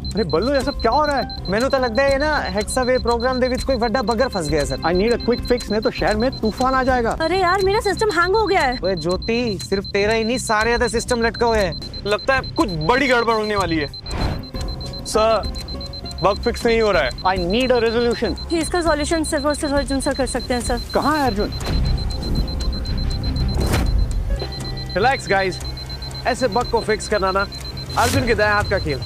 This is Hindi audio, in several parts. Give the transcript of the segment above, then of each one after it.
अरे बल्लू ये सब क्या हो रहा है? मैंने तो लगता है ना हेक्सावे प्रोग्राम दे विच कोई बड़ा बगर फंस गया sir. I need a quick fix, नहीं तो शहर में तूफान आ जाएगा। अरे यार मेरा सिस्टम हैंग हो गया है। ओए ज्योति, सिर्फ तेरा ही नहीं सारे आधे सिस्टम लटका हुए हैं। लगता है कुछ बड़ी गड़बड़ होने वाली है। सर बग फिक्स नहीं हो रहा है। I need a resolution. इसका सॉल्यूशन सिर्फ और सिर्फ अर्जुन सर कर सकते हैं सर। कहाँ है अर्जुन? रिलैक्स गाइस, ऐसे बग को फिक्स करना ना अर्जुन के दाएं हाथ का खेल।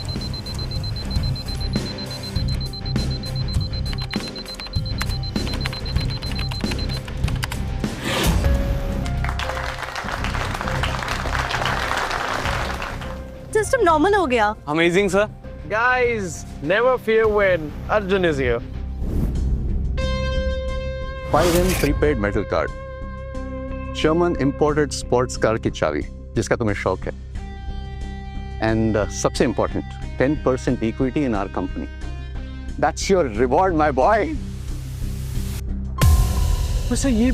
सिस्टम नॉर्मल हो गया। Amazing sir. Guys never fear when Arjun is here. 5M prepaid metal card, German imported sports car की चाबी जिसका तुम्हें शौक है, एंड सबसे important 10% equity in our company. That's your reward my boy. वैसे ये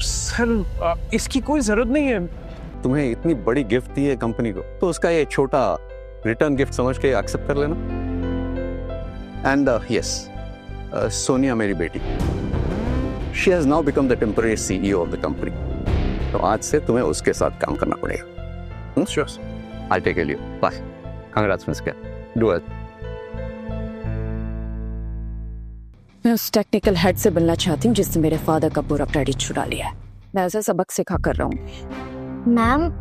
सर इसकी कोई जरूरत नहीं है। तुम्हें इतनी बड़ी गिफ्ट दी है कंपनी को, तो उसका ये छोटा रिटर्न गिफ्ट समझ के एक्सेप्ट कर लेना। एंड यस, सोनिया मेरी बेटी, she has now become the temporary CEO of the company. तो आज से तुम्हें उसके साथ काम करना पड़ेगा। Sure, I take you. Bye, congratulations क्या, डू इट। मैं उस टेक्निकल हेड से मिलना चाहती हूँ जिसने मेरे फादर का पूरा क्रेडिट चुरा लिया है। मैं ऐसा सबक सिखा कर रहा हूँ। मैम,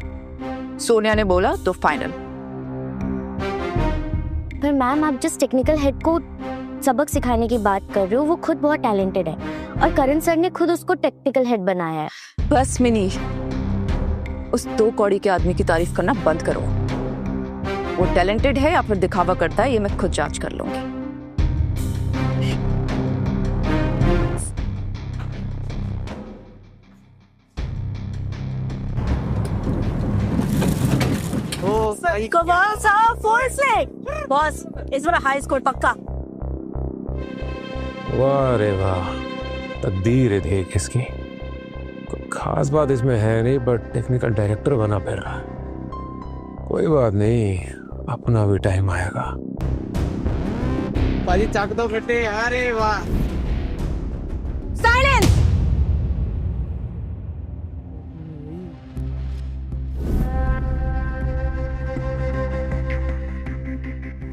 सोनिया ने बोला तो फाइनल। पर मैम आप जिस टेक्निकल हेड को सबक सिखाने की बात कर रहे हो वो खुद बहुत टैलेंटेड है और करण सर ने खुद उसको टेक्निकल हेड बनाया है। बस मिनी, उस 2 कौड़ी के आदमी की तारीफ करना बंद करो। वो टैलेंटेड है या फिर दिखावा करता है, ये मैं खुद जांच कर लूंगी। कमाल साहब, 4 से बॉस इस बार हाई स्कोर पक्का। वाह रे वाह, तकदीर है देख इसकी। कोई खास बात इसमें है नहीं, बट टेक्निकल डायरेक्टर बना फिर रहा। कोई बात नहीं, अपना भी टाइम आएगा। पाजी चाक दो बेटे। अरे वाह, साइलेंस।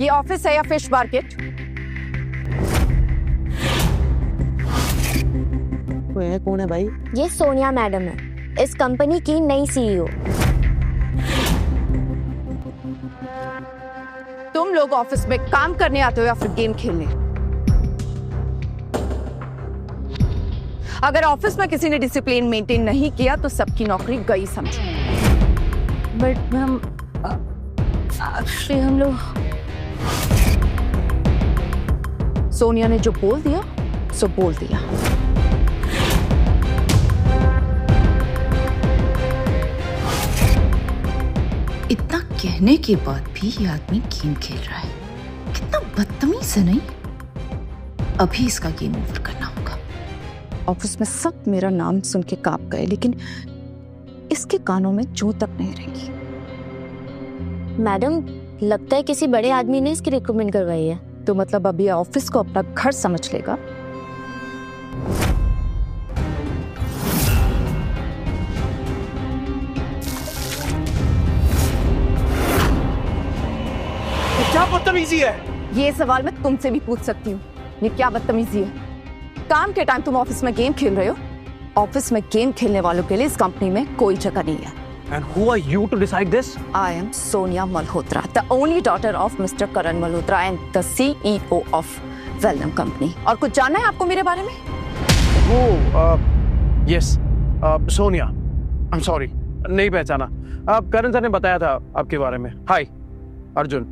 ये ऑफिस है या फिश मार्केट? कौन है भाई? ये सोनिया मैडम है, इस कंपनी की नई CEO। तुम लोग ऑफिस में काम करने आते हो या फिर गेम खेलने? अगर ऑफिस में किसी ने डिसिप्लिन मेंटेन नहीं किया तो सबकी नौकरी गई समझो। बट मैम हम लोग सोनिया ने जो बोल दिया सो बोल दिया। इतना कहने के बाद भी ये आदमी गेम खेल रहा है। कितना बदतमीज है नहीं। अभी इसका गेम ओवर करना होगा। ऑफिस में सब मेरा नाम सुन के कांप गए, लेकिन इसके कानों में जू तक नहीं रहेगी। मैडम, लगता है किसी बड़े आदमी ने इसकी रिक्रूटमेंट करवाई है। तो मतलब अभी ऑफिस को अपना घर समझ लेगा। क्या बदतमीजी है? ये सवाल मैं तुमसे भी पूछ सकती हूँ, ये क्या बदतमीजी है? काम के टाइम तुम ऑफिस में गेम खेल रहे हो। ऑफिस में गेम खेलने वालों के लिए इस कंपनी में कोई जगह नहीं है। And who are you to decide this? I am Sonia Malhotra, the only daughter of Mr. Karan Malhotra and the CEO of Velnum Company. और कुछ जानना है आपको मेरे बारे में? Yes, सोनिया। I'm sorry, नहीं पहचाना। करण सर ने बताया था आपके बारे में। Hi, Arjun.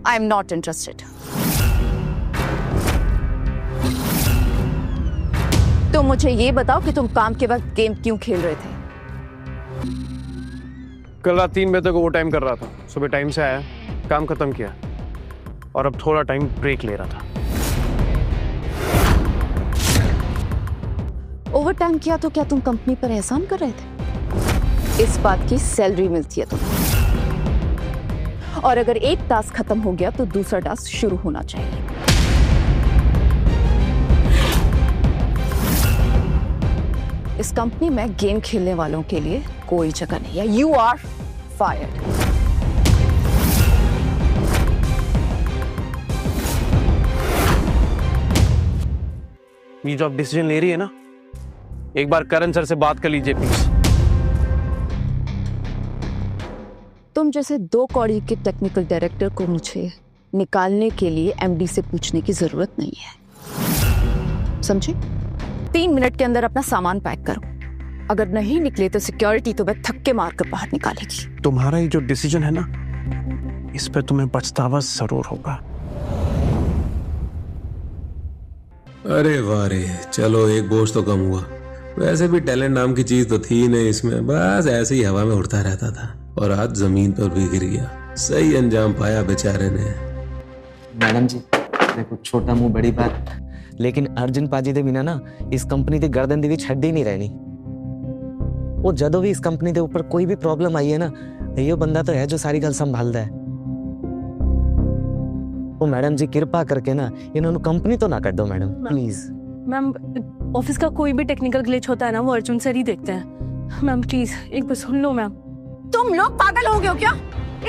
I am not interested. तो मुझे ये बताओ कि तुम काम के वक्त गेम क्यों खेल रहे थे? कल रात 3 बजे तक ओवर टाइम कर रहा था। सुबह टाइम से आया, काम खत्म किया और अब थोड़ा टाइम ब्रेक ले रहा था। ओवर टाइम किया तो क्या तुम कंपनी पर एहसान कर रहे थे? इस बात की सैलरी मिलती है तुम्हें। और अगर एक टास्क खत्म हो गया तो दूसरा टास्क शुरू होना चाहिए। इस कंपनी में गेम खेलने वालों के लिए कोई जगह नहीं है। You are fired. ये जो आप डिसीजन ले रही है ना, एक बार करण सर से बात कर लीजिए प्लीज। तुम जैसे 2 कौड़ी के टेक्निकल डायरेक्टर को मुझे निकालने के लिए एमडी से पूछने की जरूरत नहीं है, समझे? 3 मिनट के अंदर अपना सामान पैक करो। अगर नहीं निकले तो सिक्योरिटी तुम्हें थक्के मारकर बाहर निकालेगी। तुम्हारा ये जो डिसीजन है ना, इस पे तुम्हें पछतावा जरूर होगा। अरे वाह रे, चलो एक बोझ तो कम हुआ। वैसे भी टैलेंट नाम की चीज तो थी नहीं इसमें, बस ऐसे ही हवा में उड़ता रहता था और आज जमीन पर भी गिर गया। सही अंजाम पाया बेचारे ने। मैडम जी देखो, छोटा मुंह बड़ी बात, लेकिन अर्जुन पाजी दे बिना ना इस कंपनी की गर्दन दी विच हड्डी नहीं रहनी। वो जदों भी इस कंपनी के ऊपर कोई भी प्रॉब्लम आई है ना, ये बंदा तो है जो सारी गल संभालता है। वो मैडम जी कृपा करके ना इन्होंने कंपनी तो ना कर दो मैडम, प्लीज। मैम ऑफिस का कोई भी टेक्निकल ग्लिच होता है ना, वो अर्जुन सर ही देखते हैं। मैम प्लीज एक बार सुन लो मैम। तुम लोग पागल हो गए हो क्या?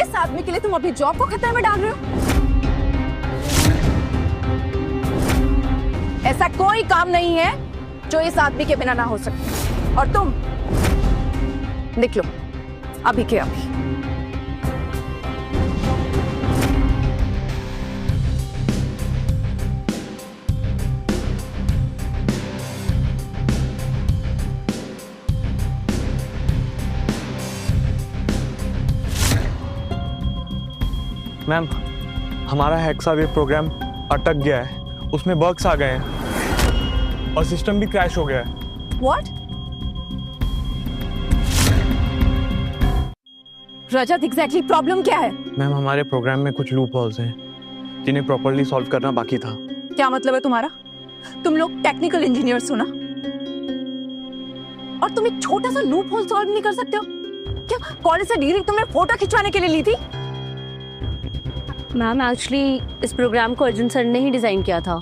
इस आदमी के लिए तुम अपनी जॉब को खतरे में डाल रहे हो? ऐसा कोई काम नहीं है जो इस आदमी के बिना ना हो सके। और तुम निकलो अभी के अभी। मैम, हमारा हेक्सावेव प्रोग्राम अटक गया है, उसमें बग्स आ गए हैं और सिस्टम भी क्रैश हो गया है। What? रजत, एग्जैक्टली प्रॉब्लम क्या है? मैम, हमारे प्रोग्राम में कुछ लूप होल्स हैं जिन्हें प्रॉपर्ली सॉल्व करना बाकी था। क्या मतलब है तुम्हारा? तुम लोग टेक्निकल इंजीनियर्स हो ना, और तुम एक छोटा सा लूप होल सॉल्व नहीं कर सकते हो क्या? कॉलेज से डिग्री तुमने फोटो खिंचवाने के लिए ली थी? मैम एक्चुअली इस प्रोग्राम को अर्जुन सर ने ही डिज़ाइन किया था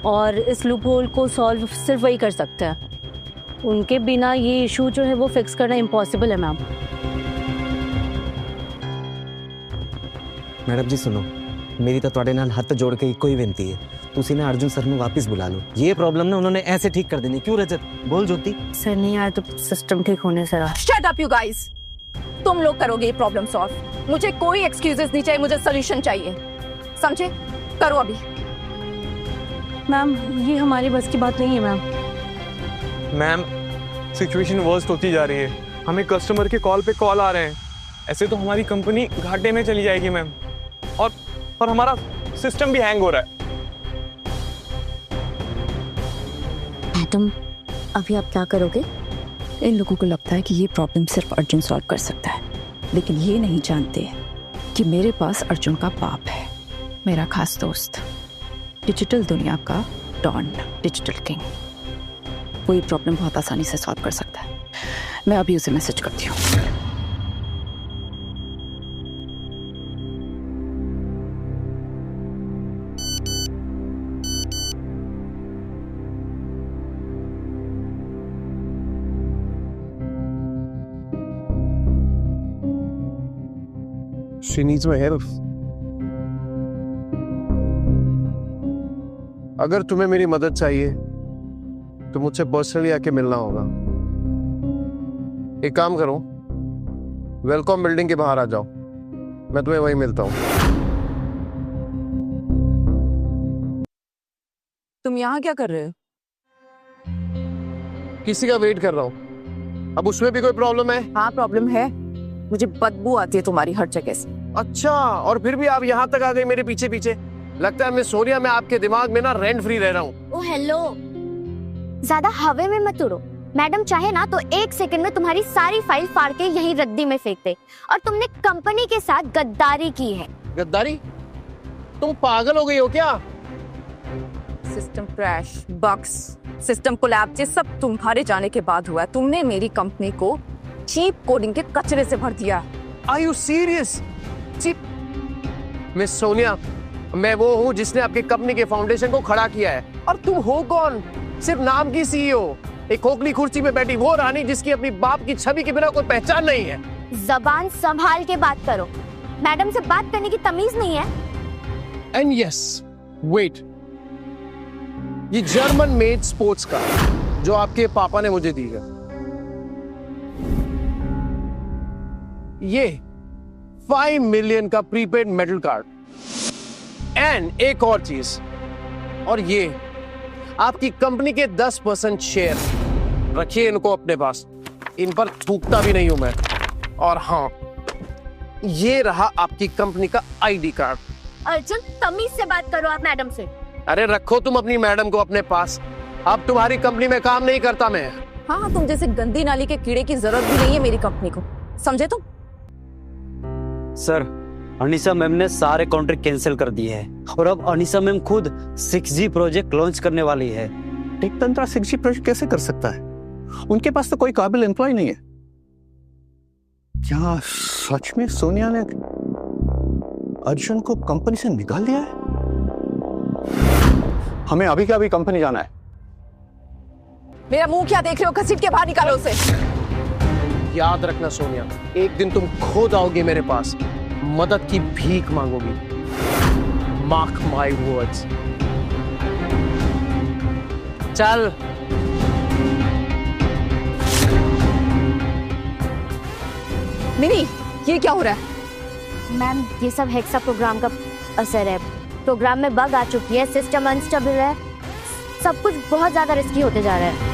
और इस लूप होल को सॉल्व सिर्फ वही कर सकते हैं। उनके बिना ये इशू जो है वो फिक्स करना इम्पॉसिबल है मैम। मैडम जी सुनो, मेरी तो ਤੁਹਾਡੇ ਨਾਲ हथ जोड़ के ਇੱਕੋ ਹੀ ਬੇਨਤੀ है, ਤੁਸੀਂ ना अर्जुन सर ਨੂੰ वापस बुला लो। ये प्रॉब्लम ना उन्होंने ऐसे ठीक कर देनी। क्यों रजत? बोल ज्योति। सर नहीं आया तो सिस्टम ठीक होने से रहा। शट अप यू गाइस, तुम लोग करोगे ये प्रॉब्लम सॉल्व। मुझे कोई एक्सक्यूजेस नहीं चाहिए, मुझे सॉल्यूशन चाहिए, समझे? करो अभी। मैम ये हमारी बस की बात नहीं है मैम। मैम, सिचुएशन वर्स्ट होती जा रही है, हमें कस्टमर के कॉल पे कॉल आ रहे हैं। ऐसे तो हमारी कंपनी घाटे में चली जाएगी मैम, और हमारा सिस्टम भी हैंग हो रहा है। मैडम अभी आप क्या करोगे? इन लोगों को लगता है कि ये प्रॉब्लम सिर्फ अर्जुन सॉल्व कर सकता है, लेकिन ये नहीं जानते कि मेरे पास अर्जुन का बाप है, मेरा खास दोस्त, डिजिटल दुनिया का डॉन, डिजिटल किंग। वो ये प्रॉब्लम बहुत आसानी से सॉल्व कर सकता है। मैं अभी उसे मैसेज करती हूँ। She needs my help. अगर तुम्हें मेरी मदद चाहिए तो मुझसे पर्सनली आके मिलना होगा। एक काम करो, वेलकॉम बिल्डिंग के बाहर आ जाओ, मैं तुम्हें वहीं मिलता हूँ। तुम यहाँ क्या कर रहे हो? किसी का वेट कर रहा हूँ। अब उसमें भी कोई प्रॉब्लम है? हाँ प्रॉब्लम है, मुझे बदबू आती है तुम्हारी हर जगह से। अच्छा, और फिर भी आप यहाँ तक आ गए मेरे पीछे पीछे। लगता है मिस सोनिया, मैं आपके दिमाग में ना रेंट फ्री रह रहा हूँ। ओ हेलो, ज्यादा हवा में मत उड़ो। मैडम चाहे ना तो 1 सेकंड में तुम्हारी सारी फाइल फाड़ के यहीं रद्दी में फेंक दे। और तुमने कंपनी के साथ गद्दारी की है। गद्दारी? तुम पागल हो गई हो क्या? System crash, bugs, system collapse, ये सब तुम्हारे जाने के बाद हुआ। तुमने मेरी कंपनी को चीप कोडिंग के कचरे से भर दिया। Are you serious? Miss Sonia, मैं वो हूँ जिसने आपकी कंपनी के फाउंडेशन को खड़ा किया है। और तुम हो कौन? सिर्फ नाम की सीईओ, एक खोखली कुर्सी में बैठी वो रानी जिसकी अपनी बाप की छवि के बिना कोई पहचान नहीं है। जबान संभाल के बात करो, मैडम से बात करने की तमीज नहीं है। एंड यस, वेट, ये जर्मन मेड स्पोर्ट्स कार जो आपके पापा ने मुझे दी है, ये 5 मिलियन का प्रीपेड मेटल कार्ड, एंड एक और चीज, और ये आपकी कंपनी के 10% शेयर। रखिए इनको अपने पास, इन पर थूकता भी नहीं हूं मैं। और हाँ, ये रहा आपकी कंपनी का आईडी कार्ड। अर्जुन, तमीज से बात करो आप मैडम से। अरे रखो तुम अपनी मैडम को अपने पास, अब तुम्हारी कंपनी में काम नहीं करता मैं। हाँ, तुम जैसे गंदी नाली के कीड़े की जरूरत भी नहीं है मेरी कंपनी को, समझे तुम? सर, अनीसा मैम ने सारे कॉन्ट्रैक्ट कैंसिल कर दिए हैं और अब अनीसा मैम खुद 6G प्रोजेक्ट लॉन्च करने वाली है। टेक तंत्रा 6G प्रोजेक्ट कैसे कर सकता है? उनके पास तो कोई काबिल एम्प्लॉय नहीं है। क्या सच में सोनिया ने अर्जुन को कंपनी से निकाल दिया है? हमें अभी का अभी कंपनी जाना है। मेरा मुंह क्या देख रहे हो? घसीट के बाहर निकालो उसे। याद रखना सोनिया, एक दिन तुम खुद आओगे मेरे पास, मदद की भीख मांगोगी। Mark my words. चल। मिनी, ये क्या हो रहा है? मैम, ये सब हेक्सा प्रोग्राम का असर है। प्रोग्राम में बग आ चुकी है, सिस्टम अनस्टेबल है, सब कुछ बहुत ज्यादा रिस्की होते जा रहा है।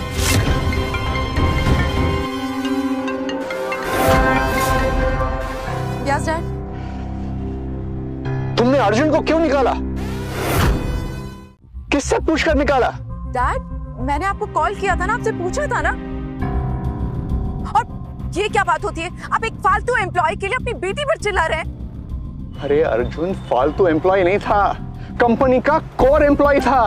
Yes dad. तुमने अर्जुन को क्यों निकाला? किससे पूछकर निकाला? डैड, मैंने आपको कॉल किया था ना, आपसे पूछा था ना। और ये क्या बात होती है? आप एक फालतू एम्प्लॉय के लिए अपनी बेटी पर चिल्ला रहे हैं। अरे अर्जुन फालतू एम्प्लॉय नहीं था, कंपनी का कोर एम्प्लॉय था।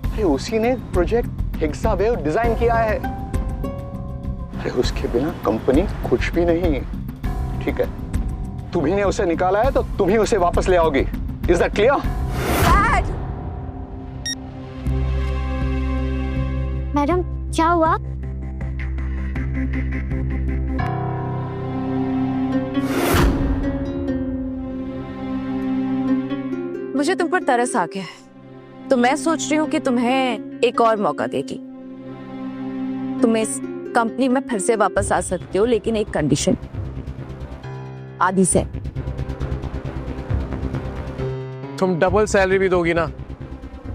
अरे उसी ने प्रोजेक्ट हेक्सावेव डिजाइन किया है। अरे उसके बिना कंपनी कुछ भी नहीं। ठीक है, तुम्ही ने उसे निकाला है तो तुम ही उसे वापस ले आओगी। Is that clear? Dad! Madam, क्या हुआ? मुझे तुम पर तरस आ गया है, तो मैं सोच रही हूँ कि तुम्हें एक और मौका देगी। तुम इस कंपनी में फिर से वापस आ सकते हो, लेकिन एक कंडीशन, आदि से। तुम डबल सैलरी भी दोगी ना,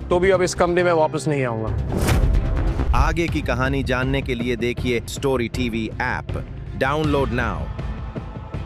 तो भी अब इस कंपनी में वापस नहीं आऊंगा। आगे की कहानी जानने के लिए देखिए story TV app. Download now.